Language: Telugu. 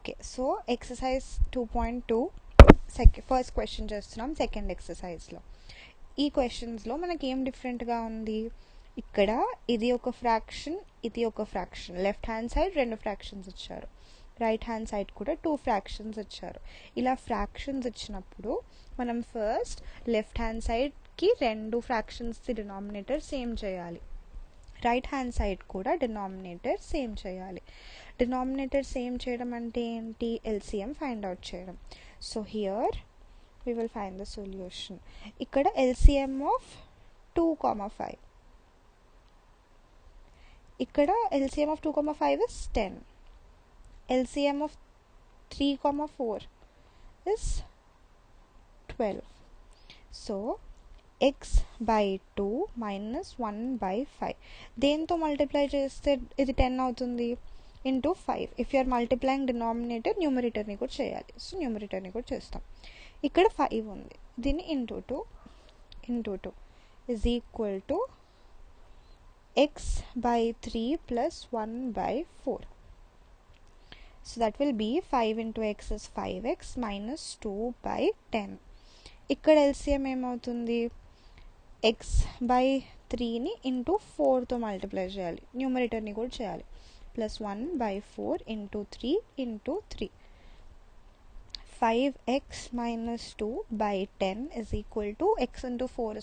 Okay, so exercise 2.2 first question చేస్తున్నాం సెకండ్ ఎక్సర్సైజ్లో. ఈ క్వశ్చన్స్లో మనకి ఏం డిఫరెంట్గా ఉంది, ఇక్కడ ఇది ఒక ఫ్రాక్షన్, ఇది ఒక fraction, left hand side 2 fractions ఇచ్చారు, రైట్ హ్యాండ్ సైడ్ కూడా 2 ఫ్రాక్షన్స్ ఇచ్చారు. ఇలా ఫ్రాక్షన్స్ ఇచ్చినప్పుడు మనం ఫస్ట్ లెఫ్ట్ హ్యాండ్ సైడ్కి 2 ఫ్రాక్షన్స్ది డినామినేటర్ సేమ్ చేయాలి, రైట్ హ్యాండ్ సైడ్ కూడా డినామినేటర్ సేమ్ చేయాలి. డినామినేటర్ సేమ్ చేయడం అంటే ఏంటి, ఎల్సిఎం ఫైండ్ అవుట్ చేయడం. So here we will find the solution. ఇక్కడ LCM of 2,5, ఇక్కడ LCM of 2,5 is 10, LCM of 3,4 is 12. So x by 2 minus 1 by 5 దేంతో మల్టిప్లై చేస్తే ఇది 10 అవుతుంది, into 5. If you're multiplying denominator న్యూమరేటర్ని కూడా చేయాలి, సో న్యూమరేటర్ని కూడా చేస్తాం. ఇక్కడ 5 ఉంది, దీన్ని into 2 is equal to x by 3 plus 1 by 4. So that will be 5 into x is 5x minus 2 by 10. ఇక్కడ LCM ఏమవుతుంది, x by 3ని ఇంటూ 4తో మల్టిప్లై చేయాలి, న్యూమరేటర్ని కూడా చేయాలి, plus 1 by 4 into 3 into 3. 5x minus 2 by 10 is equal to x into 4